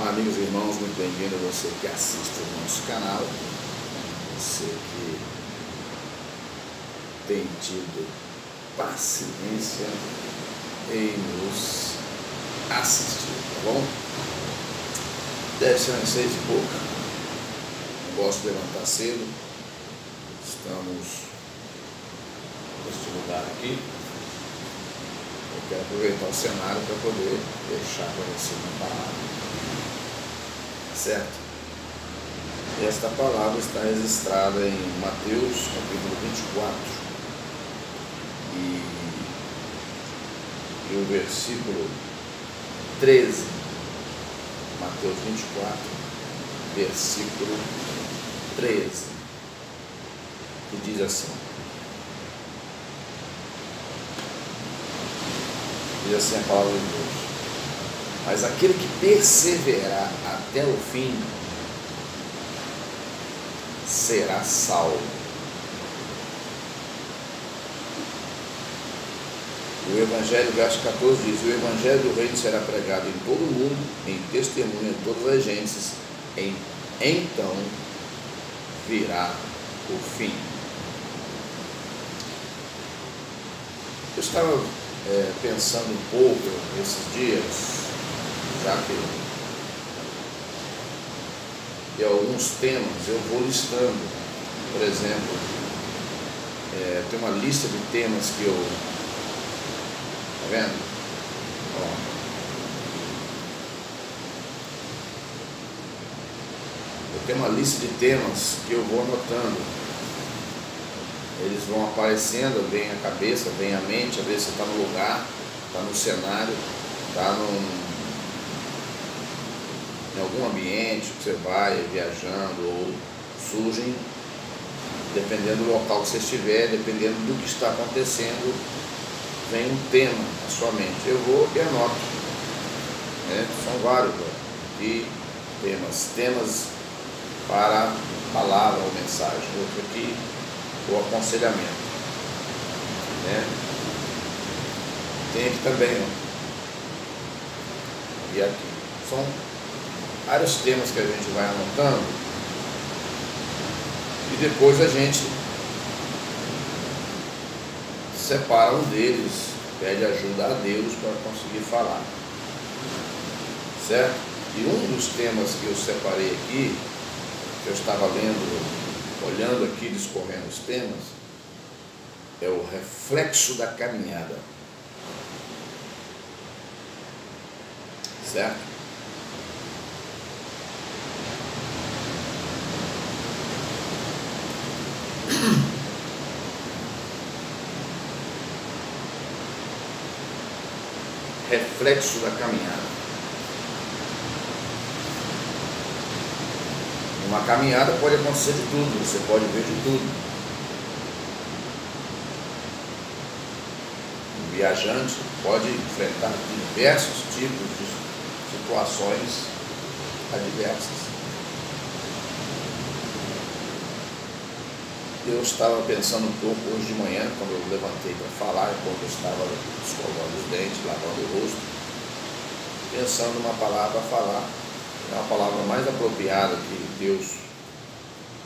Olá, amigos e irmãos, muito bem-vindo a você que assiste o nosso canal, você que tem tido paciência em nos assistir, tá bom? Deve ser umas 6 e pouca, não gosto de levantar cedo, estamos neste lugar aqui. Eu quero aproveitar o cenário para poder deixar para você uma palavra. Certo? Esta palavra está registrada em Mateus capítulo 24 e o versículo 13. Mateus 24, versículo 13, que diz assim: diz assim a palavra de Deus: mas aquele que perseverar até o fim será salvo. O Evangelho, verso 14 diz: o Evangelho do Reino será pregado em todo o mundo, em testemunha de todas as gentes, então virá o fim. Eu estava pensando um pouco esses dias, já que alguns temas eu vou listando. Por exemplo, tem uma lista de temas que eu... Tá vendo? Ó. Eu tenho uma lista de temas que eu vou anotando. Eles vão aparecendo, vem a cabeça, vem a mente, às vezes você está no lugar, está no cenário, está em algum ambiente que você vai viajando, ou surgem, dependendo do local que você estiver, dependendo do que está acontecendo, vem um tema na sua mente. Eu vou e anoto, né? São vários aqui temas para palavra ou mensagem, outro aqui o aconselhamento, né? Tem aqui também, ó. E aqui são vários temas que a gente vai anotando e depois a gente separa um deles, pede ajuda a Deus para conseguir falar, certo? E um dos temas que eu separei aqui, que eu estava lendo, olhando aqui, discorrendo os temas, é o reflexo da caminhada, certo? Reflexo da caminhada. Uma caminhada pode acontecer de tudo, você pode ver de tudo. Um viajante pode enfrentar diversos tipos de situações adversas. Eu estava pensando um pouco hoje de manhã, quando eu levantei para falar, enquanto eu estava escovando os dentes, lavando o rosto, pensando numa palavra a falar. É uma palavra mais apropriada que Deus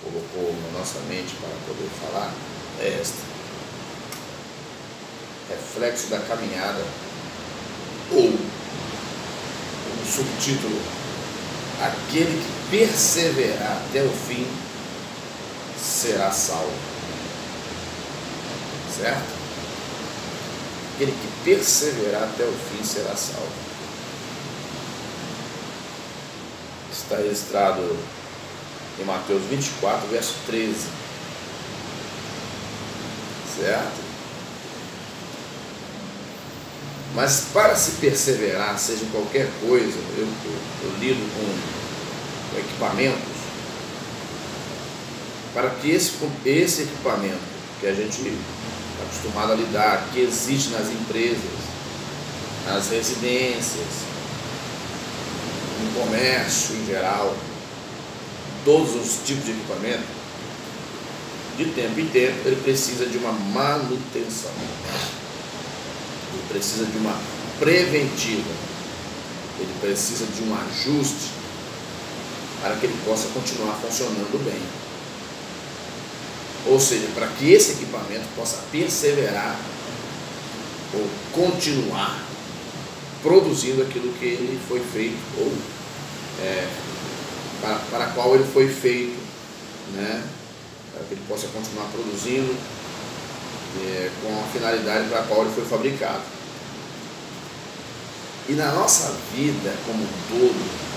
colocou na nossa mente para poder falar, é esta: reflexo da caminhada, ou um subtítulo: aquele que perseverar até o fim será salvo. Certo? Aquele que perseverar até o fim será salvo. Está registrado em Mateus 24, verso 13. Certo? Mas para se perseverar, seja em qualquer coisa, eu lido com equipamentos, para que esse equipamento que a gente está acostumado a lidar, que existe nas empresas, nas residências, no comércio em geral, todos os tipos de equipamento, de tempo em tempo ele precisa de uma manutenção, ele precisa de uma preventiva, ele precisa de um ajuste, para que ele possa continuar funcionando bem. Ou seja, para que esse equipamento possa perseverar ou continuar produzindo aquilo que ele foi feito, ou para qual ele foi feito, né? Para que ele possa continuar produzindo com a finalidade para a qual ele foi fabricado. E na nossa vida como um todo,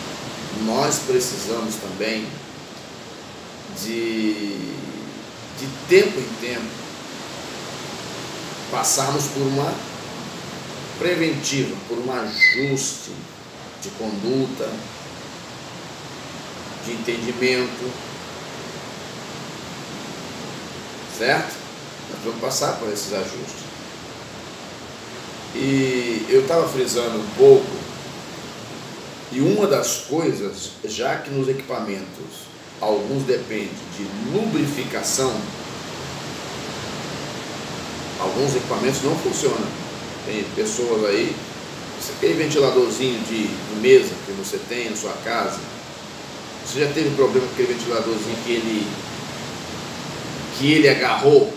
nós precisamos também de tempo em tempo passarmos por uma preventiva, por um ajuste de conduta, de entendimento, certo? Nós vamos passar por esses ajustes. E eu estava frisando um pouco, e uma das coisas, já que nos equipamentos alguns dependem de lubrificação, alguns equipamentos não funcionam. Tem pessoas aí, aquele ventiladorzinho de mesa que você tem na sua casa, você já teve problema com aquele ventiladorzinho que ele agarrou,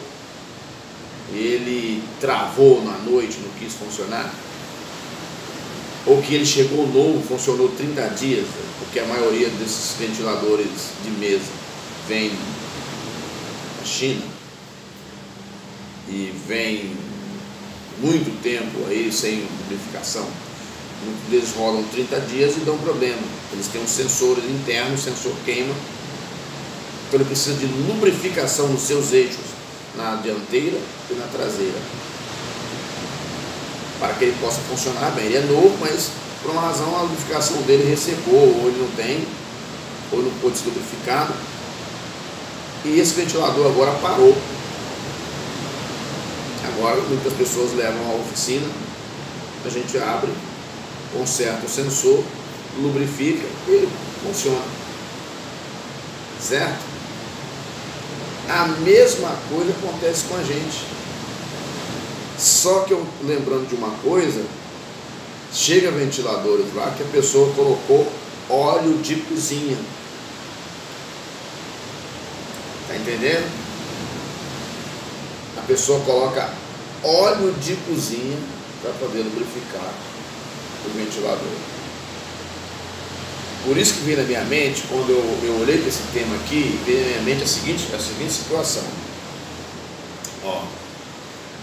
ele travou na noite, não quis funcionar? Ou que ele chegou novo, funcionou 30 dias, porque a maioria desses ventiladores de mesa vem da China e vem muito tempo aí sem lubrificação. Muitos deles rodam 30 dias e dão problema. Eles têm um sensor interno, o sensor queima, então ele precisa de lubrificação nos seus eixos, na dianteira e na traseira, para que ele possa funcionar bem. Ele é novo, mas por uma razão a lubrificação dele ressecou, ou ele não tem, ou não pôde ser lubrificado, e esse ventilador agora parou. Agora muitas pessoas levam à oficina, a gente abre, conserta o sensor, lubrifica e ele funciona, certo? A mesma coisa acontece com a gente. Só que eu lembrando de uma coisa, chega ventiladores lá que a pessoa colocou óleo de cozinha. Tá entendendo? A pessoa coloca óleo de cozinha para poder lubrificar o ventilador. Por isso que veio na minha mente, quando eu olhei para esse tema aqui, veio na minha mente a seguinte situação. Ó,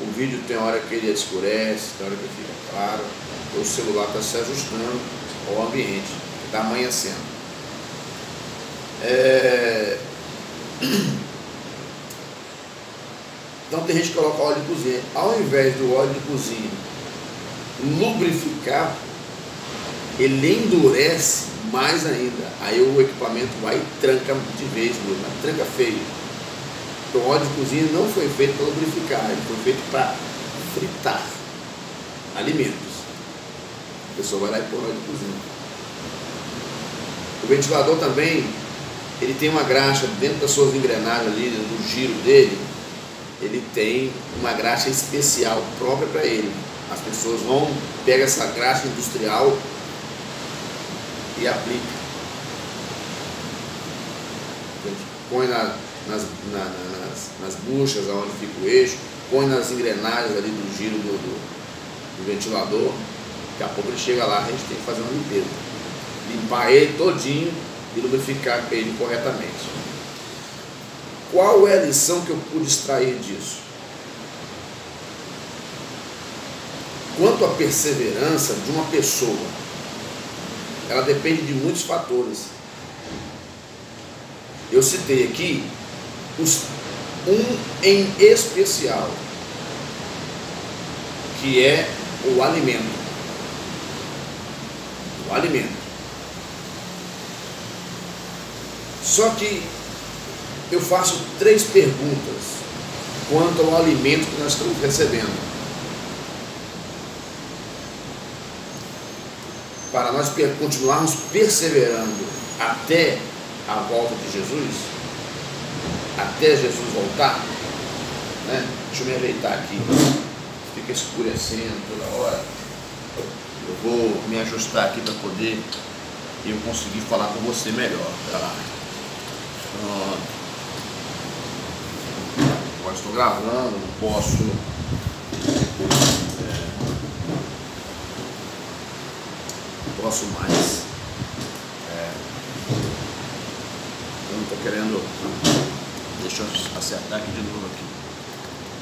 o vídeo tem hora que ele escurece, tem hora que fica claro, o celular está se ajustando ao ambiente, que está amanhecendo. Então tem gente que coloca óleo de cozinha. Ao invés do óleo de cozinha lubrificar, ele endurece mais ainda. Aí o equipamento vai e tranca de vez, tranca feio. Então o óleo de cozinha não foi feito para lubrificar, ele foi feito para fritar alimentos. A pessoa vai lá e põe óleo de cozinha. O ventilador também, ele tem uma graxa dentro das suas engrenagens ali, do giro dele, ele tem uma graxa especial própria para ele. As pessoas vão, pegam essa graxa industrial e aplica. Põe nas buchas onde fica o eixo, põe nas engrenagens ali do giro do ventilador. Daqui a pouco ele chega lá, a gente tem que fazer uma limpeza, limpar ele todinho e lubrificar ele corretamente. Qual é a lição que eu pude extrair disso? Quanto à perseverança de uma pessoa, ela depende de muitos fatores. Eu citei aqui um em especial, que é o alimento. O alimento. Só que eu faço 3 perguntas quanto ao alimento que nós estamos recebendo. Para nós continuarmos perseverando até a volta de Jesus, até Jesus voltar, né? Deixa eu me ajeitar aqui, fica escurecendo toda hora. Eu vou me ajustar aqui para poder e eu conseguir falar com você melhor. Tá? Agora estou gravando, não posso mais. Eu não estou querendo. Deixa eu acertar aqui de novo aqui.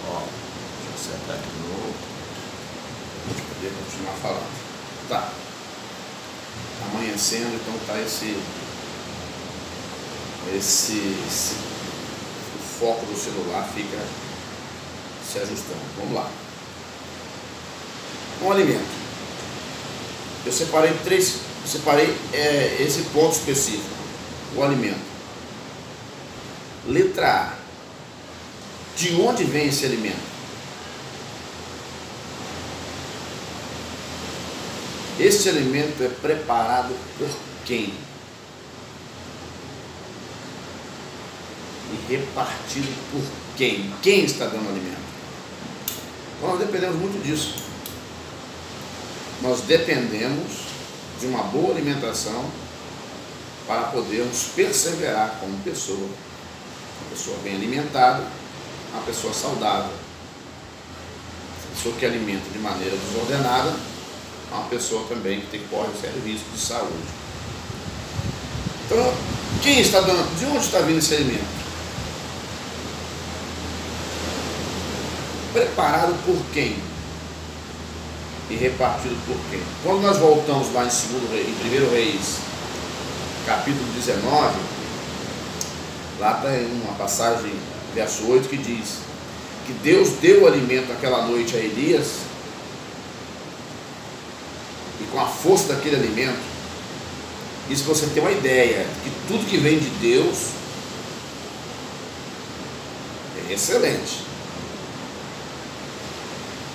Ó, deixa eu acertar aqui de novo. Pra gente poder continuar falando. Tá. Amanhecendo, então tá o foco do celular fica se ajustando. Vamos lá. Um alimento. Eu separei esse ponto específico, o alimento. Letra A. De onde vem esse alimento? Este alimento é preparado por quem? E repartido por quem? Quem está dando alimento? Então nós dependemos muito disso. Nós dependemos de uma boa alimentação para podermos perseverar como pessoa. Uma pessoa bem alimentada, uma pessoa saudável. Uma pessoa que alimenta de maneira desordenada, uma pessoa também que corre um sério risco de saúde. Então, quem está dando? De onde está vindo esse alimento? Preparado por quem? E repartido por quem? Quando nós voltamos lá em 1 Reis, capítulo 19, lá tem uma passagem, verso 8, que diz que Deus deu alimento aquela noite a Elias, e com a força daquele alimento, isso você tem uma ideia, que tudo que vem de Deus é excelente.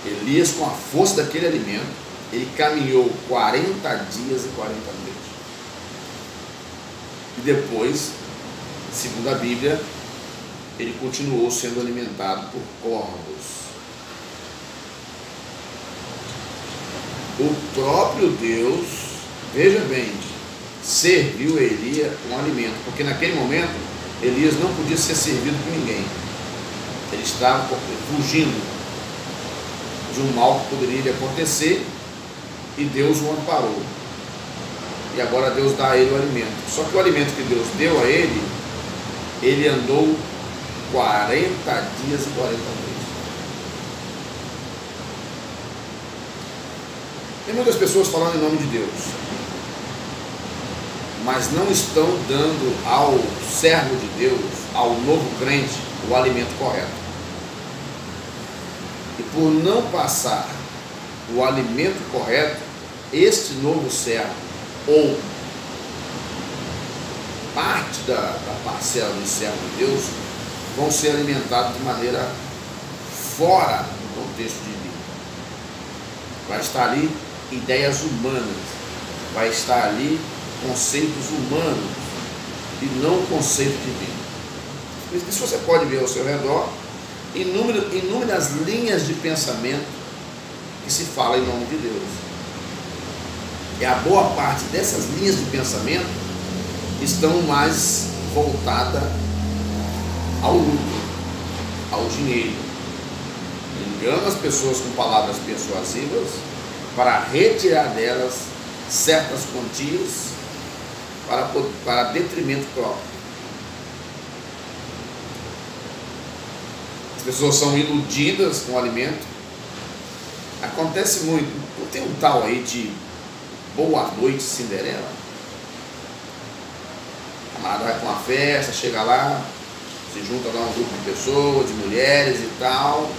Elias, com a força daquele alimento, ele caminhou 40 dias e 40 noites. E depois, segundo a Bíblia, ele continuou sendo alimentado por corvos. O próprio Deus, veja bem, serviu a Elias um alimento, porque naquele momento Elias não podia ser servido por ninguém. Ele estava fugindo de um mal que poderia lhe acontecer, e Deus o amparou. E agora Deus dá a ele o alimento. Só que o alimento que Deus deu a ele, ele andou 40 dias e 40 noites. Tem muitas pessoas falando em nome de Deus, mas não estão dando ao servo de Deus, ao novo crente, o alimento correto. E por não passar o alimento correto, este novo servo, ou parte da parcela do servo de Deus, vão ser alimentados de maneira fora do contexto de vida. Vai estar ali ideias humanas, vai estar ali conceitos humanos e não conceito divino. Isso você pode ver ao seu redor inúmeras linhas de pensamento que se fala em nome de Deus. E a boa parte dessas linhas de pensamento estão mais voltadas ao lucro, ao dinheiro. Engana as pessoas com palavras persuasivas para retirar delas certas quantias para detrimento próprio. As pessoas são iludidas com o alimento. Acontece muito. Não tem um tal aí de Boa Noite Cinderela? A camarada vai para uma festa, chega lá, se junta lá um grupo de pessoas, de mulheres e tal,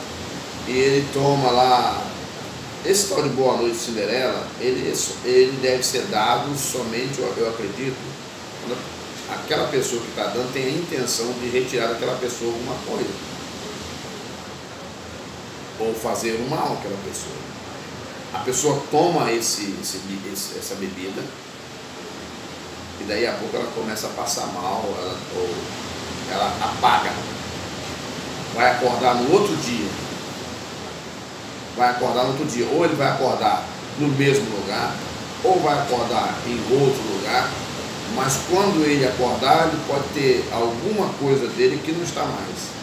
e ele toma lá. Esse tal de Boa Noite Cinderela, ele deve ser dado somente, eu acredito, quando aquela pessoa que está dando tem a intenção de retirar daquela pessoa alguma coisa, ou fazer um mal àquela pessoa. A pessoa toma essa bebida, e daí a pouco ela começa a passar mal, ela apaga, vai acordar no outro dia. Ou ele vai acordar no mesmo lugar, ou vai acordar em outro lugar, mas quando ele acordar, ele pode ter alguma coisa dele que não está mais.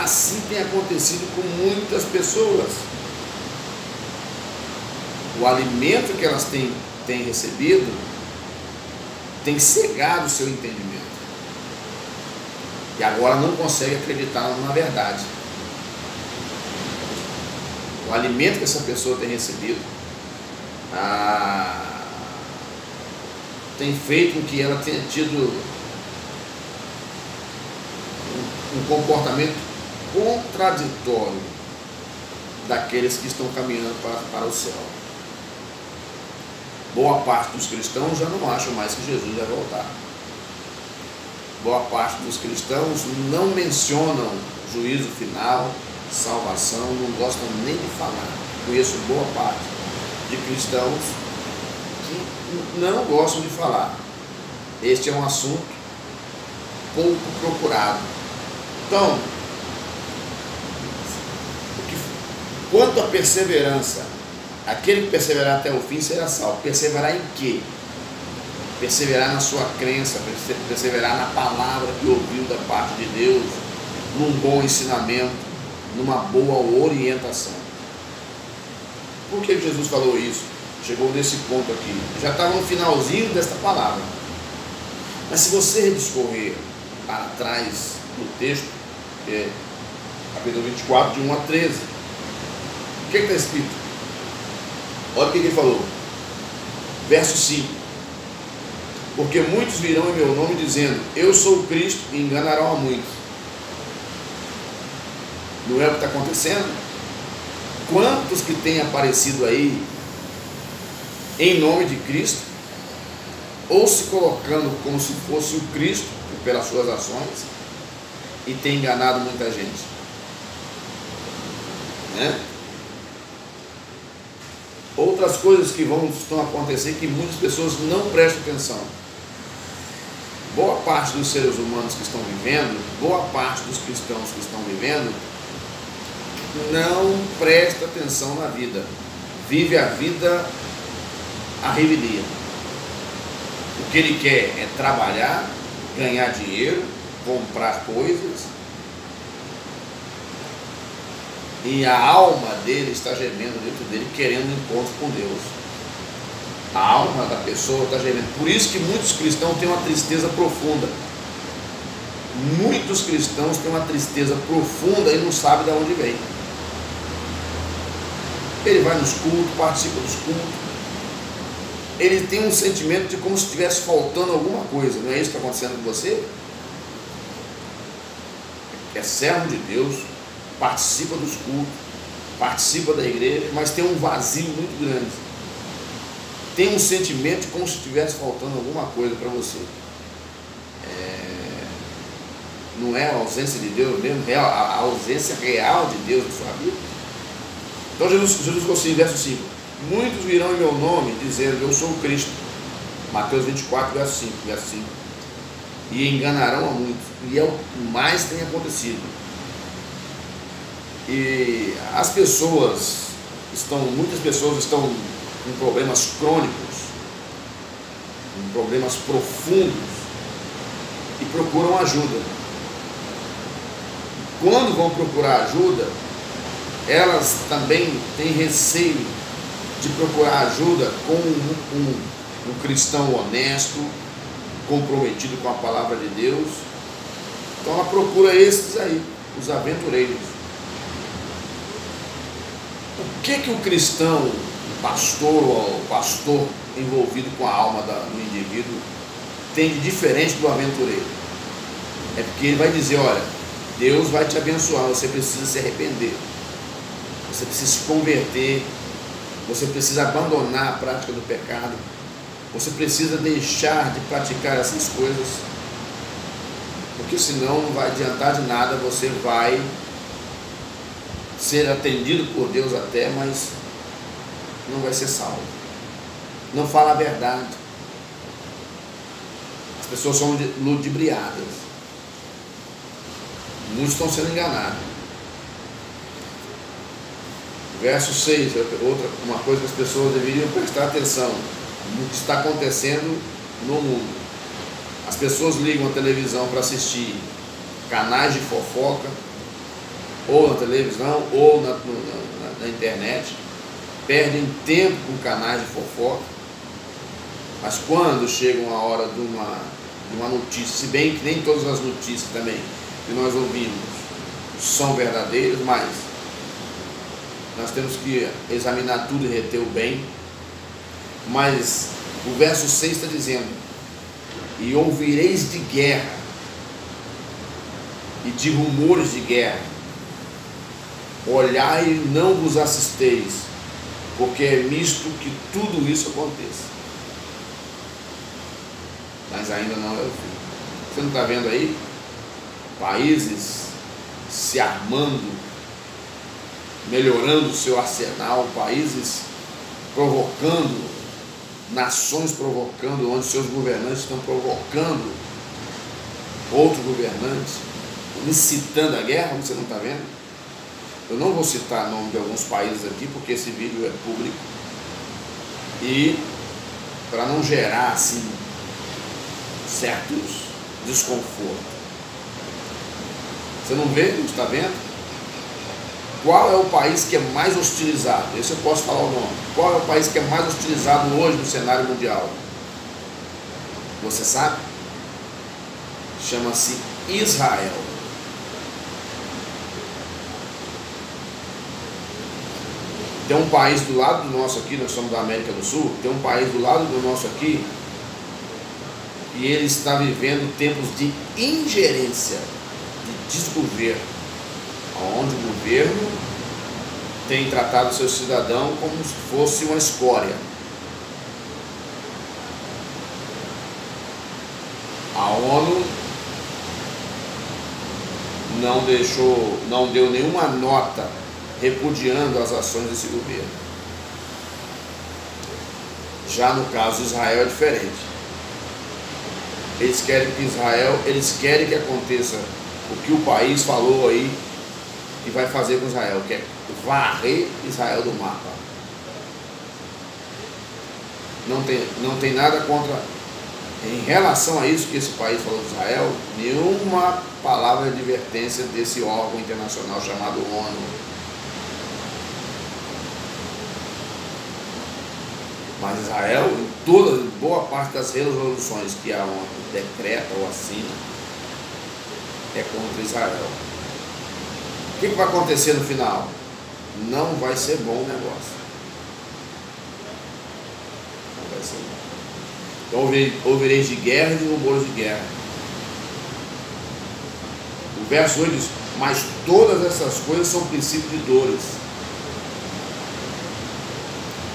Assim tem acontecido com muitas pessoas. O alimento que elas têm recebido tem cegado o seu entendimento. E agora não consegue acreditar na verdade. O alimento que essa pessoa tem recebido tem feito com que ela tenha tido um comportamento contraditório daqueles que estão caminhando para o céu. Boa parte dos cristãos já não acham mais que Jesus vai voltar. Boa parte dos cristãos não mencionam juízo final, salvação, não gostam nem de falar. Conheço boa parte de cristãos que não gostam de falar. Este é um assunto pouco procurado. Então, quanto à perseverança, aquele que perseverar até o fim será salvo. Perseverar em quê? Perseverar na sua crença, perseverar na palavra que ouviu da parte de Deus, num bom ensinamento, numa boa orientação. Por que Jesus falou isso? Chegou nesse ponto aqui. Já estava no finalzinho desta palavra. Mas se você discorrer para trás do texto, que é capítulo 24, de 1 a 13, o que está escrito? Olha o que ele falou. Verso 5. Porque muitos virão em meu nome dizendo, eu sou o Cristo, e enganarão a muitos. Não é o que está acontecendo? Quantos que têm aparecido aí em nome de Cristo, ou se colocando como se fosse o Cristo pelas suas ações, e tem enganado muita gente, né? Outras coisas que estão a acontecer que muitas pessoas não prestam atenção. Boa parte dos seres humanos que estão vivendo, boa parte dos cristãos que estão vivendo, não presta atenção na vida. Vive a vida à revelia. O que ele quer é trabalhar, ganhar dinheiro, comprar coisas, e a alma dele está gemendo dentro dele, querendo um encontro com Deus. A alma da pessoa está gemendo. Por isso que muitos cristãos têm uma tristeza profunda. Muitos cristãos têm uma tristeza profunda e não sabem de onde vem. Ele vai nos cultos, participa dos cultos, ele tem um sentimento de como se estivesse faltando alguma coisa. Não é isso que está acontecendo com você? É servo de Deus, participa dos cultos, participa da igreja, mas tem um vazio muito grande. Tem um sentimento de como se estivesse faltando alguma coisa para você. Não é a ausência de Deus mesmo, é a ausência real de Deus na sua vida. Então Jesus falou assim, verso 5, muitos virão em meu nome dizendo, eu sou o Cristo. Mateus 24, verso 5. E enganarão a muitos. E é o que mais tem acontecido. E muitas pessoas estão com problemas crônicos, com problemas profundos, e procuram ajuda. Quando vão procurar ajuda, elas também têm receio de procurar ajuda com um cristão honesto, comprometido com a palavra de Deus. Então ela procura esses aí, os aventureiros. O que o cristão, o pastor envolvido com a alma do indivíduo tem de diferente do aventureiro? É porque ele vai dizer, olha, Deus vai te abençoar, você precisa se arrepender, você precisa se converter, você precisa abandonar a prática do pecado, você precisa deixar de praticar essas coisas, porque senão não vai adiantar de nada, você vai ser atendido por Deus até, mas não vai ser salvo. Não fala a verdade. As pessoas são ludibriadas. Muitos estão sendo enganados. Verso 6, uma coisa que as pessoas deveriam prestar atenção no que está acontecendo no mundo. As pessoas ligam a televisão para assistir canais de fofoca, ou na televisão, ou na internet, perdem tempo com canais de fofoca, mas quando chega uma hora de uma notícia, se bem que nem todas as notícias também que nós ouvimos são verdadeiras, mas nós temos que examinar tudo e reter o bem. Mas o verso 6 está dizendo: e ouvireis de guerra e de rumores de guerra, olhai e não vos assisteis, porque é misto que tudo isso aconteça, mas ainda não é o fim. Você não está vendo aí países se armando, melhorando o seu arsenal, países provocando, nações provocando, onde seus governantes estão provocando outros governantes, incitando a guerra? Você não está vendo? Eu não vou citar o nome de alguns países aqui, porque esse vídeo é público, e para não gerar assim certos desconfortos. Você não vê, não está vendo? Qual é o país que é mais hostilizado? Esse eu posso falar o nome. Qual é o país que é mais hostilizado hoje no cenário mundial? Você sabe? Chama-se Israel. Tem um país do lado do nosso aqui, nós somos da América do Sul, tem um país do lado do nosso aqui, e ele está vivendo tempos de ingerência, de desgoverno, onde o governo tem tratado seu cidadão como se fosse uma escória. A ONU não deu nenhuma nota repudiando as ações desse governo. Já no caso de Israel é diferente. Eles querem que aconteça o que o país falou aí que vai fazer com Israel, que é varrer Israel do mapa. Não tem nada contra, em relação a isso que esse país falou de Israel, nenhuma palavra de advertência desse órgão internacional chamado ONU. Mas Israel, em boa parte das resoluções que a ONU decreta ou assina, é contra Israel. O que vai acontecer no final? Não vai ser bom o negócio. Não vai ser bom. Então ouvireis de guerra e de rumores de guerra. O verso 8 diz: mas todas essas coisas são princípios de dores.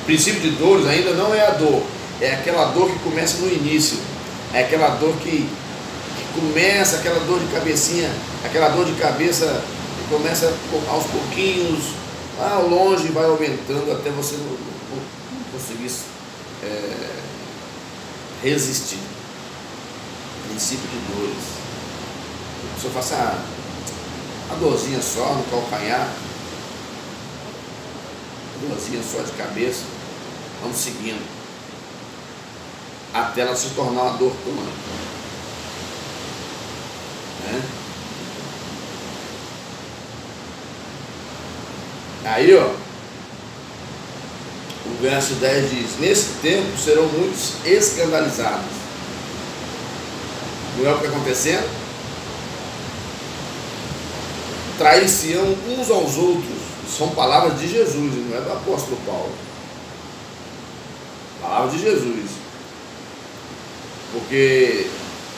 Princípio de dores ainda não é a dor, é aquela dor que começa no início, é aquela dor que começa, aquela dor de cabecinha, aquela dor de cabeça que começa aos pouquinhos, lá ao longe, vai aumentando até você não conseguir resistir. Princípio de dores. A pessoa fala assim: a dorzinha só no calcanhar, a dorzinha só de cabeça, vamos seguindo até ela se tornar uma dor crônica, né? Aí, ó, o verso 10 diz: nesse tempo serão muitos escandalizados. Não é o que está acontecendo? Trair-se-ão uns aos outros. São palavras de Jesus, não é do apóstolo Paulo. Palavras de Jesus. Porque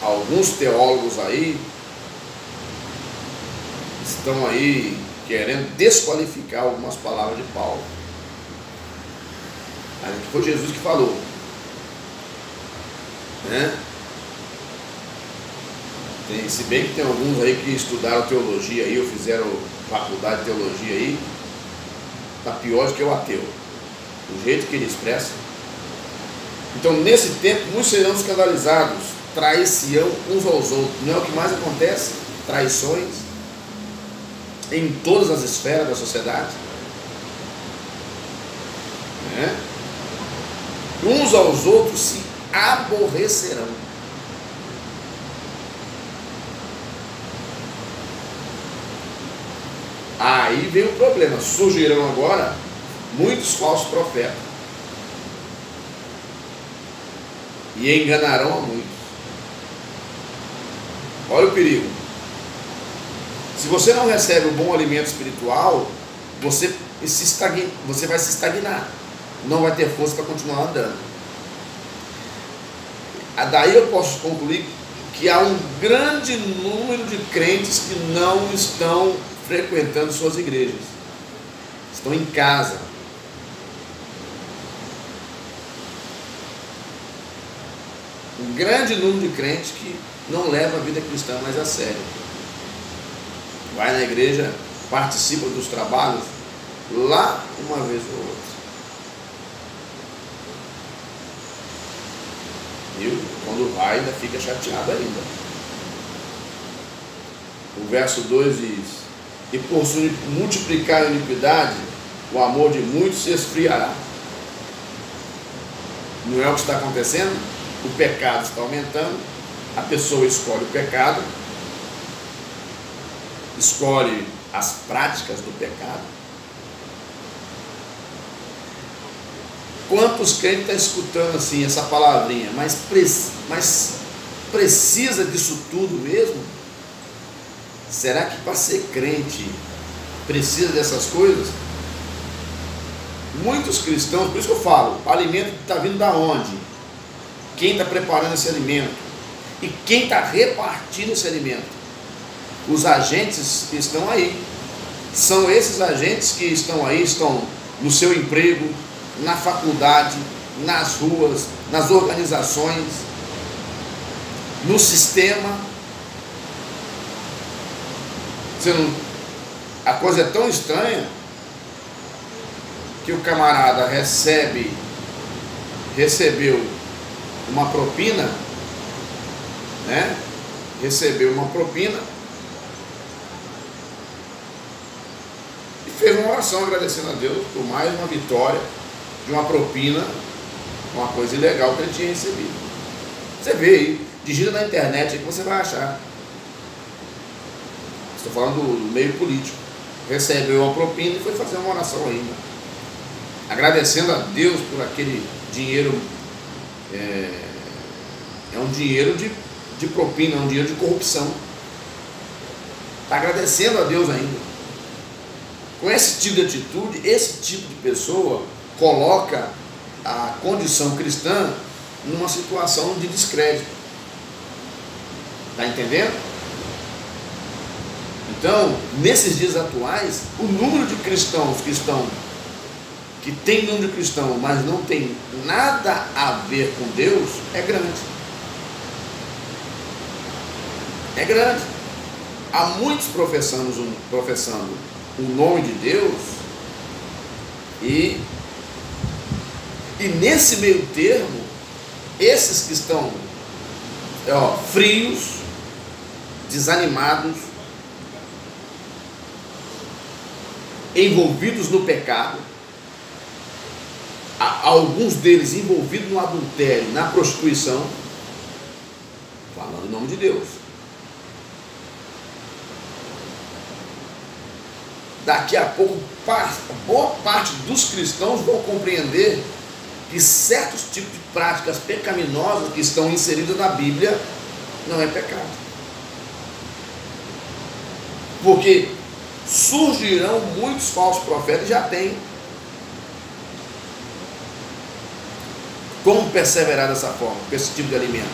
alguns teólogos aí estão aí querendo desqualificar algumas palavras de Paulo. Mas foi Jesus que falou, né? Se bem que tem alguns aí que estudaram teologia aí, ou fizeram faculdade de teologia aí, está pior do que o ateu, do jeito que ele expressa. Então, nesse tempo, muitos serão escandalizados, trair-se-ão uns aos outros. Não é o que mais acontece? Traições em todas as esferas da sociedade. né? Uns aos outros se aborrecerão. Aí vem o problema, surgirão agora muitos falsos profetas e enganarão a muitos. Olha o perigo. Se você não recebe o bom alimento espiritual, você vai se estagnar, não vai ter força para continuar andando. Daí eu posso concluir que há um grande número de crentes que não estão frequentando suas igrejas, estão em casa. Um grande número de crentes que não leva a vida cristã mais a sério. Vai na igreja, participa dos trabalhos lá uma vez ou outra. E quando vai, ainda fica chateado ainda. O verso 2 diz: e por multiplicar a iniquidade, o amor de muitos se esfriará. Não é o que está acontecendo? O pecado está aumentando, a pessoa escolhe o pecado, escolhe as práticas do pecado. Quantos crentes estão escutando assim essa palavrinha, mas precisa disso tudo mesmo? Será que para ser crente precisa dessas coisas? Muitos cristãos, por isso que eu falo, o alimento está vindo da onde? Quem está preparando esse alimento? E quem está repartindo esse alimento? Os agentes que estão aí. São esses agentes que estão aí, estão no seu emprego, na faculdade, nas ruas, nas organizações, no sistema. A coisa é tão estranha que o camarada recebeu uma propina, né? Recebeu uma propina e fez uma oração agradecendo a Deus por mais uma vitória de uma propina, uma coisa ilegal que ele tinha recebido. Você vê aí, digita na internet aí que você vai achar. Estou falando do meio político. Recebeu uma propina e foi fazer uma oração ainda, agradecendo a Deus por aquele dinheiro. É um dinheiro de propina, é um dinheiro de corrupção. Está agradecendo a Deus ainda. Com esse tipo de atitude, esse tipo de pessoa coloca a condição cristã numa situação de descrédito. Está entendendo? Então, nesses dias atuais, o número de cristãos que tem número de cristão, mas não tem nada a ver com Deus, é grande. É grande. Há muitos professando o nome de Deus e nesse meio termo, esses que estão frios, desanimados, envolvidos no pecado, alguns deles envolvidos no adultério, na prostituição, falando em nome de Deus. Daqui a pouco, boa parte dos cristãos vão compreender que certos tipos de práticas pecaminosas que estão inseridas na Bíblia não é pecado. Porque surgirão muitos falsos profetas, já tem. Como perseverar dessa forma, com esse tipo de alimento?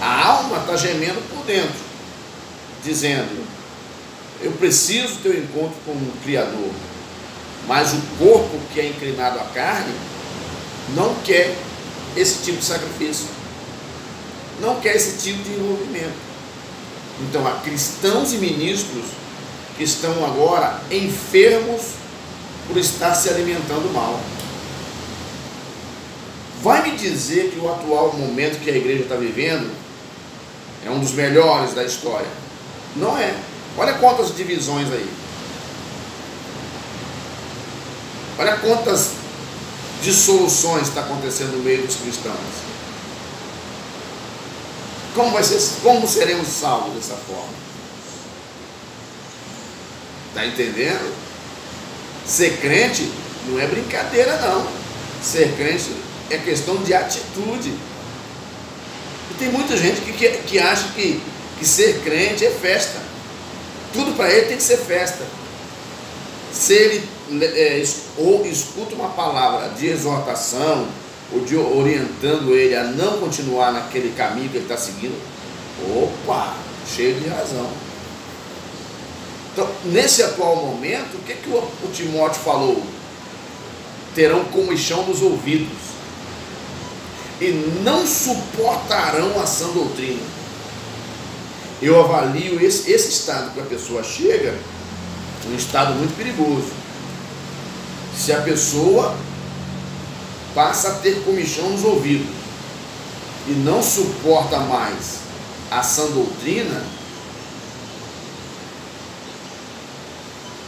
A alma está gemendo por dentro, dizendo: eu preciso ter um encontro com o Criador. Mas o corpo que é inclinado à carne não quer esse tipo de sacrifício, não quer esse tipo de envolvimento. Então há cristãos e ministros que estão agora enfermos por estar se alimentando mal. Vai me dizer que o atual momento que a igreja está vivendo é um dos melhores da história? Não é. Olha quantas divisões aí. Olha quantas dissoluções está acontecendo no meio dos cristãos. Como seremos salvos dessa forma? Está entendendo? Ser crente não é brincadeira, não. Ser crente é questão de atitude. E tem muita gente que acha que ser crente é festa. Tudo para ele tem que ser festa. Se ele ou escuta uma palavra de exortação, ou de orientando ele a não continuar naquele caminho que ele está seguindo, opa, cheio de razão. Então, nesse atual momento, o que o Timóteo falou? Terão comichão nos ouvidos e não suportarão a sã doutrina. Eu avalio esse estado que a pessoa chega, um estado muito perigoso. Se a pessoa passa a ter comichão nos ouvidos e não suporta mais a sã doutrina,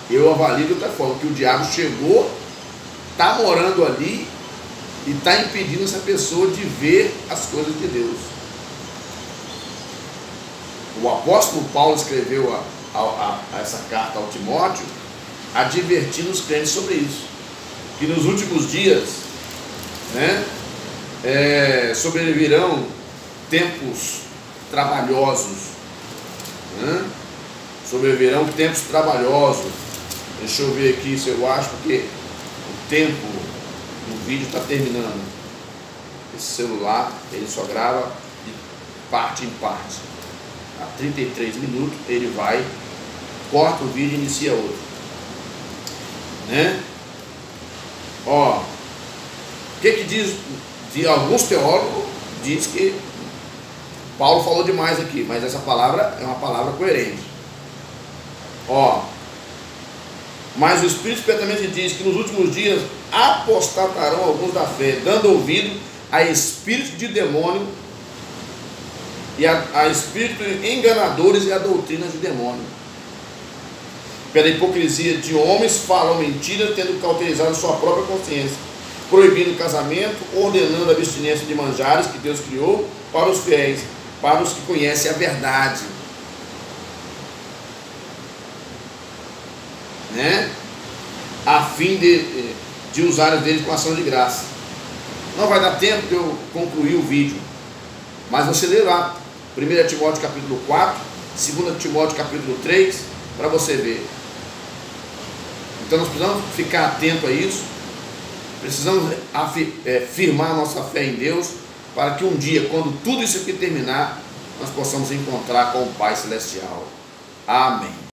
eu avalio de outra forma, que o diabo chegou, está morando ali e está impedindo essa pessoa de ver as coisas de Deus. O apóstolo Paulo escreveu essa carta ao Timóteo, advertindo os crentes sobre isso, que nos últimos dias, sobrevirão tempos trabalhosos, sobrevirão tempos trabalhosos. Deixa eu ver aqui se eu acho, porque o tempo do vídeo está terminando. Esse celular, ele só grava de parte em parte. A 33 minutos ele vai, corta o vídeo e inicia outro. Ó, o que diz de alguns teólogos? Diz que Paulo falou demais aqui, mas essa palavra é uma palavra coerente. Ó, mas o Espírito certamente diz que nos últimos dias apostatarão alguns da fé, dando ouvido a espírito de demônio e a espírito enganadores e a doutrina de demônio. Pela hipocrisia de homens falam mentiras, tendo cauterizado sua própria consciência, proibindo o casamento, ordenando a abstinência de manjares que Deus criou para os fiéis, para os que conhecem a verdade. A fim de usar deles com ação de graça. Não vai dar tempo de eu concluir o vídeo, mas você lê lá 1 Timóteo capítulo 4, 2 Timóteo capítulo 3, para você ver. Então nós precisamos ficar atento a isso, precisamos firmar nossa fé em Deus, para que um dia, quando tudo isso aqui terminar, nós possamos encontrar com o Pai Celestial. Amém.